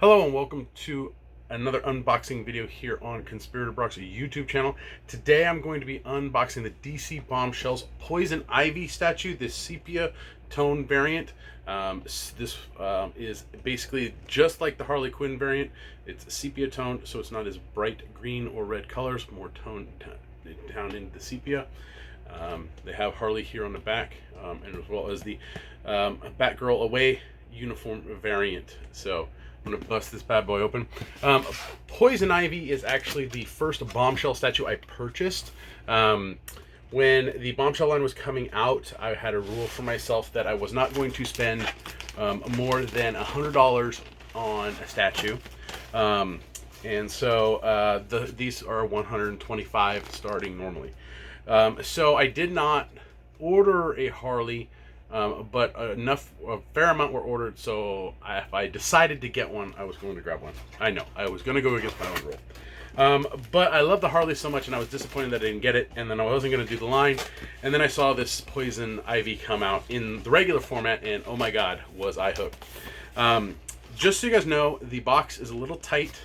Hello and welcome to another unboxing video here on Conspirator Brock's YouTube channel. Today I'm going to be unboxing the DC Bombshells Poison Ivy statue, this sepia tone variant. This is basically just like the Harley Quinn variant. It's sepia tone, so it's not as bright green or red colors, more toned down into the sepia. They have Harley here on the back, and as well as the Batgirl Away uniform variant. So I'm gonna bust this bad boy open. Poison Ivy is actually the first Bombshell statue I purchased. When the Bombshell line was coming out, I had a rule for myself that I was not going to spend more than $100 on a statue. And so these are $125 starting normally. So I did not order a Harley, but a fair amount were ordered, so if I decided to get one, I was going to grab one. I know, I was going to go against my own rule. But I love the Harley so much, and I was disappointed that I didn't get it, and then I wasn't going to do the line, and then I saw this Poison Ivy come out in the regular format, and oh my god, was I hooked. Just so you guys know, the box is a little tight,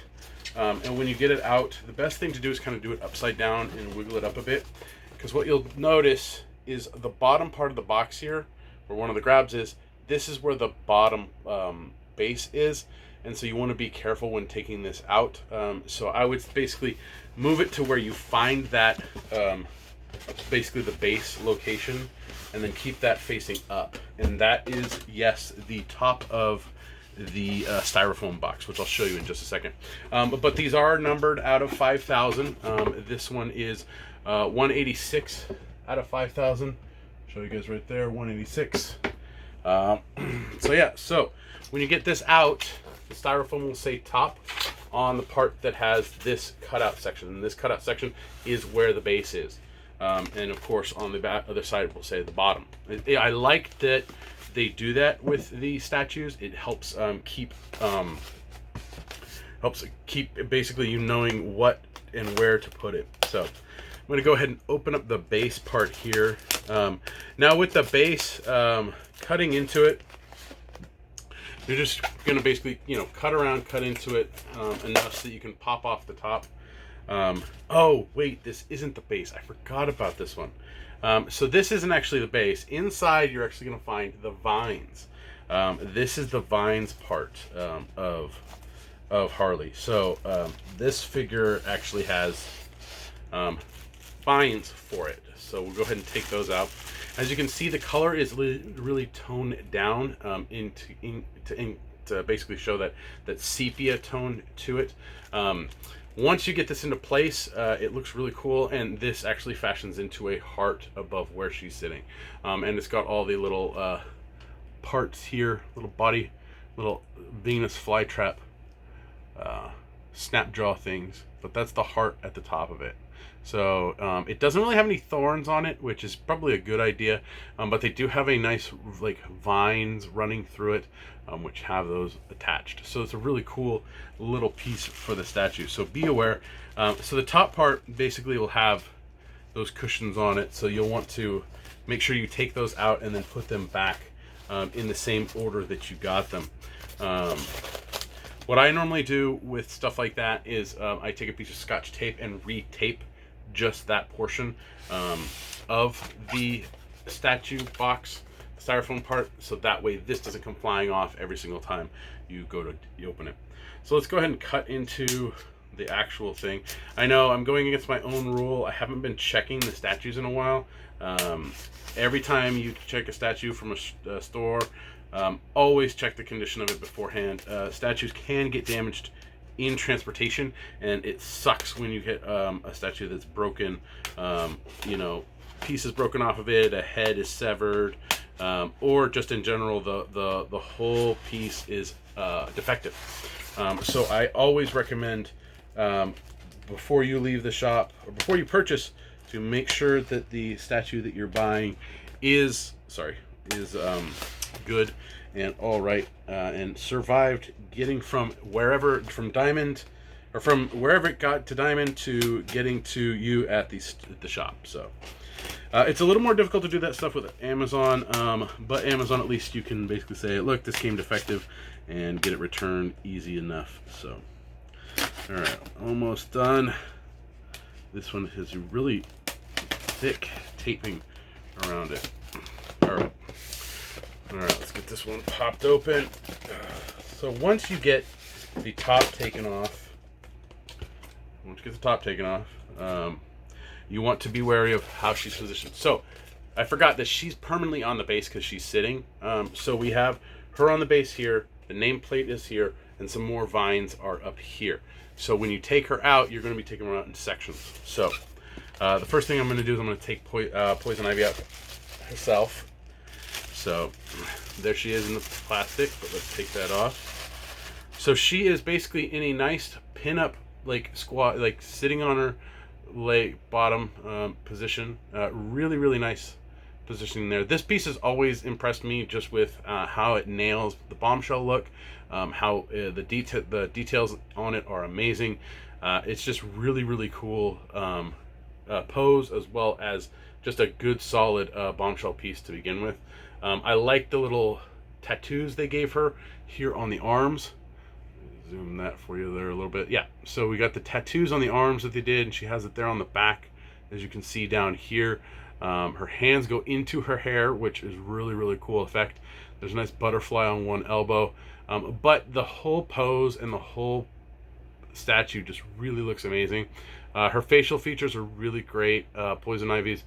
and when you get it out, the best thing to do is kind of do it upside down and wiggle it up a bit, because what you'll notice is the bottom part of the box here, where one of the grabs is, this is where the bottom base is, and so you want to be careful when taking this out. So I would basically move it to where you find that basically the base location, and then keep that facing up, and that is, yes, the top of the styrofoam box, which I'll show you in just a second. But these are numbered out of 5,000. This one is 186 out of 5,000. Show you guys right there, 186. So yeah, so when you get this out, the styrofoam will say top on the part that has this cutout section, and this cutout section is where the base is. And of course on the other side it will say the bottom. I like that they do that with the statues. It helps keep basically you knowing what and where to put it. So I'm going to go ahead and open up the base part here. Now with the base, cutting into it, you're just going to basically, cut around, cut into it enough so that you can pop off the top. Oh, wait, this isn't the base. I forgot about this one. So this isn't actually the base. Inside, you're actually going to find the vines. This is the vines part of Harley. So this figure actually has vines for it, so we'll go ahead and take those out. As you can see, the color is really toned down to basically show that sepia tone to it. Once you get this into place, it looks really cool, and this actually fashions into a heart above where she's sitting, and it's got all the little parts here, little body, little Venus flytrap snap jaw things, but that's the heart at the top of it. So it doesn't really have any thorns on it, which is probably a good idea, but they do have a nice like vines running through it, which have those attached. So it's a really cool little piece for the statue, so be aware. So the top part basically will have those cushions on it, so you'll want to make sure you take those out and then put them back in the same order that you got them. What I normally do with stuff like that is I take a piece of Scotch tape and re-tape just that portion of the statue box, styrofoam part, so that way this doesn't come flying off every single time you open it. So let's go ahead and cut into the actual thing. I know I'm going against my own rule. I haven't been checking the statues in a while. Every time you check a statue from a store, always check the condition of it beforehand. Statues can get damaged in transportation, and it sucks when you get a statue that's broken, pieces broken off of it, a head is severed, or just in general the whole piece is defective. So I always recommend before you leave the shop, or before you purchase, to make sure that the statue that you're buying is good and all right, and survived getting from diamond, or from wherever it got to diamond to getting to you at the shop. So it's a little more difficult to do that stuff with Amazon, but Amazon, at least you can basically say, look, this came defective, and get it returned easy enough. So, all right, almost done. This one has a really thick taping around it. All right, let's get this one popped open. So once you get the top taken off, you want to be wary of how she's positioned. So I forgot that she's permanently on the base because she's sitting. So we have her on the base here, the nameplate is here, and some more vines are up here. So when you take her out, you're going to be taking her out in sections. So the first thing I'm going to do is I'm going to take Poison Ivy out herself. So there she is in the plastic, but let's take that off. So she is basically in a nice pin-up, like squat, like sitting on her leg bottom position. Really nice positioning there. This piece has always impressed me just with how it nails the bombshell look. How the details on it are amazing. It's just really cool pose, as well as just a good solid bombshell piece to begin with. I like the little tattoos they gave her here on the arms. Zoom that for you there a little bit. Yeah, so we got the tattoos on the arms that they did, and she has it there on the back, as you can see down here. Her hands go into her hair, which is really cool effect. There's a nice butterfly on one elbow, but the whole pose and the whole statue just really looks amazing. Her facial features are really great. Poison Ivy's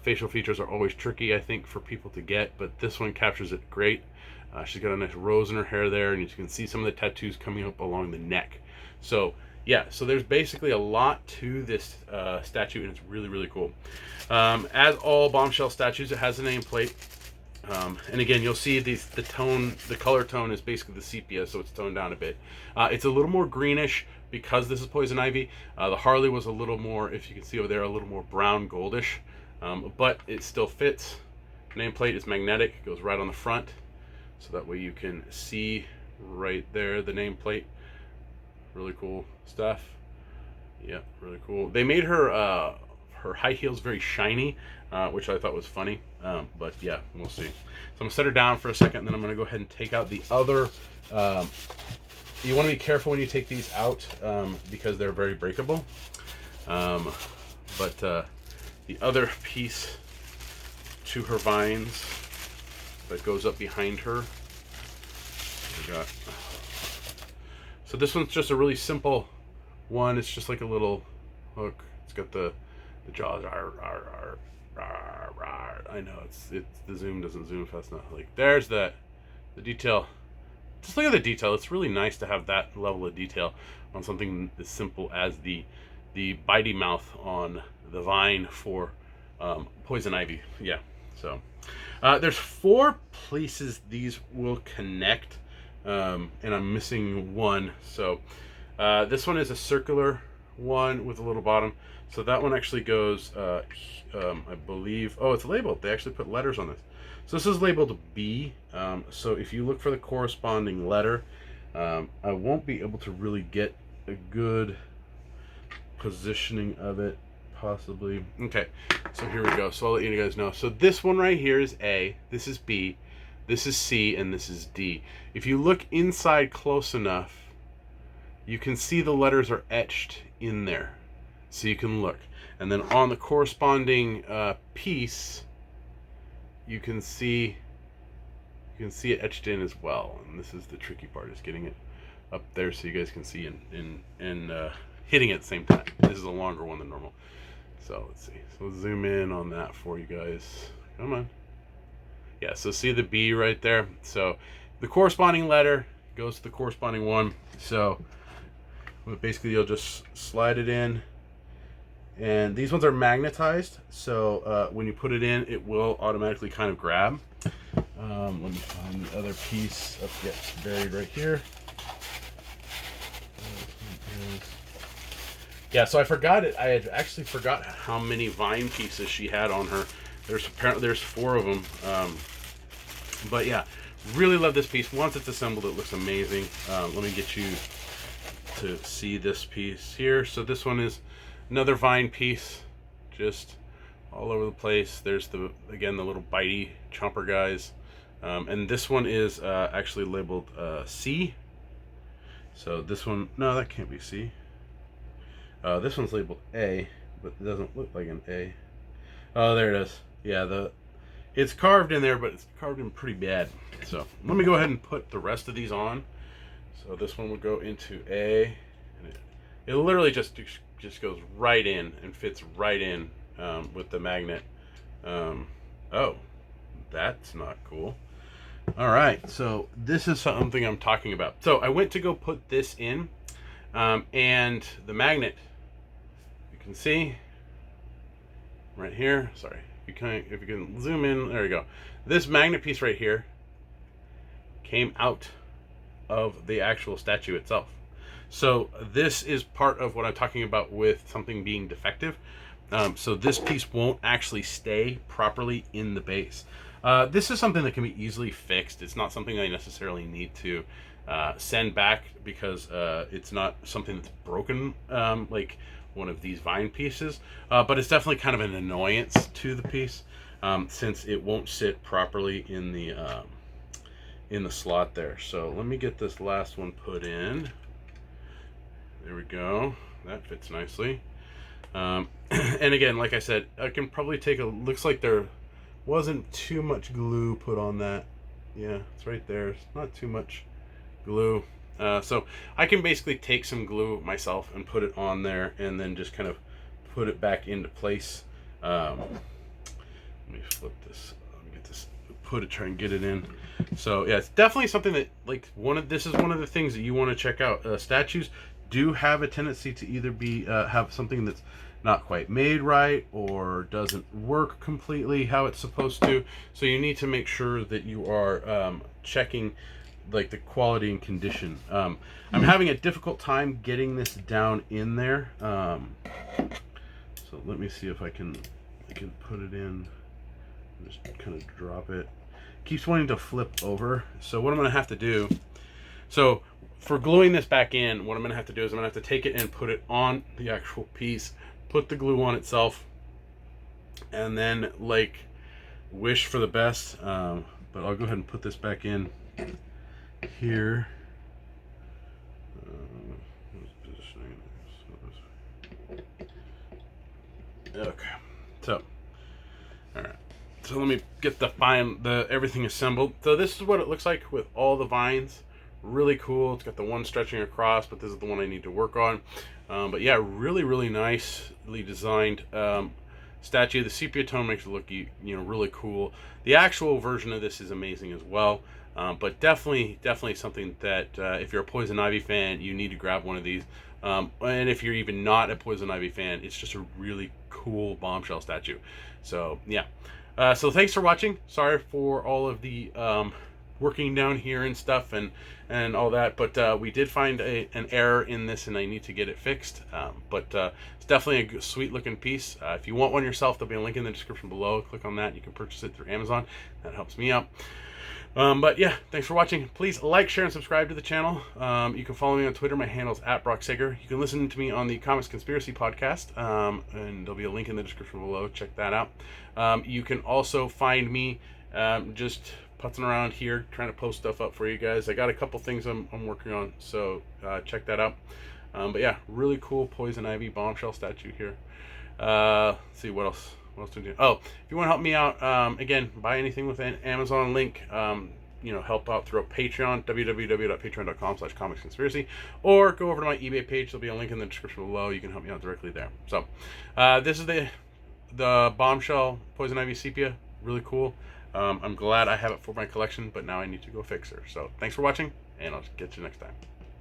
facial features are always tricky, I think, for people to get, but this one captures it great. She's got a nice rose in her hair there, and you can see some of the tattoos coming up along the neck. So yeah, so there's basically a lot to this statue, and it's really cool. As all Bombshell statues, it has a nameplate. And again, you'll see the color tone is basically the sepia, so it's toned down a bit. It's a little more greenish because this is Poison Ivy. The Harley was a little more, if you can see over there, a little more brown goldish, but it still fits. Nameplate is magnetic, it goes right on the front, so that way you can see right there the nameplate. Really cool stuff. Yeah, really cool. They made her her high heels very shiny, which I thought was funny. But yeah, we'll see. So I'm gonna set her down for a second, and then I'm gonna go ahead and take out the other. You want to be careful when you take these out because they're very breakable. But the other piece to her vines that goes up behind her, we got. So this one's just a really simple one. It's just like a little hook. It's got the jaws. I know it's the zoom doesn't zoom fast enough. Like there's the detail. Just look at the detail. It's really nice to have that level of detail on something as simple as the bitey mouth on the vine for Poison Ivy. Yeah. So there's 4 places these will connect. And I'm missing one. So this one is a circular one with a little bottom. So that one actually goes, I believe, oh, it's labeled. They actually put letters on this. So this is labeled B. So if you look for the corresponding letter, I won't be able to really get a good positioning of it, possibly. Okay, so here we go. So I'll let you guys know. So this one right here is A, this is B, this is C, and this is D. If you look inside close enough, you can see the letters are etched in there. So you can look. And then on the corresponding piece, you can see it etched in as well. And this is the tricky part, is getting it up there so you guys can see and hitting it at the same time. This is a longer one than normal. So let's see. So let's zoom in on that for you guys. Come on. Yeah, so see the B right there. So the corresponding letter goes to the corresponding one. So basically you'll just slide it in. And these ones are magnetized, so when you put it in, it will automatically kind of grab. Let me find the other piece up. Yeah, it's buried right here. Yeah, so I forgot it. I had actually forgot how many vine pieces she had on her. There's 4 of them. But yeah, really love this piece. Once it's assembled, it looks amazing. Let me get you to see this piece here. So this one is another vine piece, just all over the place. There's again the little bitey chomper guys. And this one is actually labeled C. So this one, no, that can't be C. This one's labeled A, but it doesn't look like an A. Oh, there it is. Yeah, it's carved in there, but it's carved in pretty bad. So let me go ahead and put the rest of these on. So this one would go into A, and it literally just goes right in and fits right in with the magnet. Oh, that's not cool. All right, so this is something I'm talking about. So I went to go put this in, and the magnet, you can see right here. Sorry, if you can zoom in, there you go. This magnet piece right here came out of the actual statue itself. So this is part of what I'm talking about with something being defective. So this piece won't actually stay properly in the base. This is something that can be easily fixed. It's not something I necessarily need to send back because it's not something that's broken like one of these vine pieces, but it's definitely kind of an annoyance to the piece since it won't sit properly in the slot there. So let me get this last one put in. There we go. That fits nicely. And again, like I said, I can probably take looks like there wasn't too much glue put on that. Yeah, it's right there. It's not too much glue. So I can basically take some glue myself and put it on there and then just kind of put it back into place. Let me flip this. Let me get this, try and get it in. So yeah, it's definitely something that, like, this is one of the things that you want to check out. Statues do have a tendency to either be have something that's not quite made right or doesn't work completely how it's supposed to. So you need to make sure that you are checking like the quality and condition. I'm having a difficult time getting this down in there. So let me see if I can put it in. Just kind of drop it. Keeps wanting to flip over. So what I'm going to have to do, so for gluing this back in, what I'm going to have to do is I'm going to have to take it and put it on the actual piece, put the glue on itself, and then like wish for the best. But I'll go ahead and put this back in here. Okay, so all right, so let me get everything assembled. So this is what it looks like with all the vines. Really cool. It's got the one stretching across, but this is the one I need to work on. But yeah, really nicely designed statue. The sepia tone makes it look really cool. The actual version of this is amazing as well. But definitely something that if you're a Poison Ivy fan, you need to grab one of these. And if you're even not a Poison Ivy fan, it's just a really cool bombshell statue. So yeah. So thanks for watching. Sorry for all of the working down here and stuff and all that, but we did find an error in this and I need to get it fixed. But it's definitely a sweet looking piece. If you want one yourself, there'll be a link in the description below. Click on that. You can purchase it through Amazon. That helps me out. But yeah, thanks for watching. Please like, share, and subscribe to the channel. You can follow me on Twitter. My handle's @BrockSager. You can listen to me on the Comics Conspiracy podcast, and there'll be a link in the description below. Check that out. You can also find me just putzing around here, trying to post stuff up for you guys. I got a couple things I'm working on, so check that out. But yeah, really cool Poison Ivy bombshell statue here. Let's see what else. What else do we do? Oh, if you want to help me out, again, buy anything with an Amazon link. Help out through a Patreon, www.patreon.com/comicsconspiracy, or go over to my eBay page. There'll be a link in the description below. You can help me out directly there. So, this is the Bombshell Poison Ivy Sepia. Really cool. I'm glad I have it for my collection, but now I need to go fix her. So, thanks for watching, and I'll get you next time.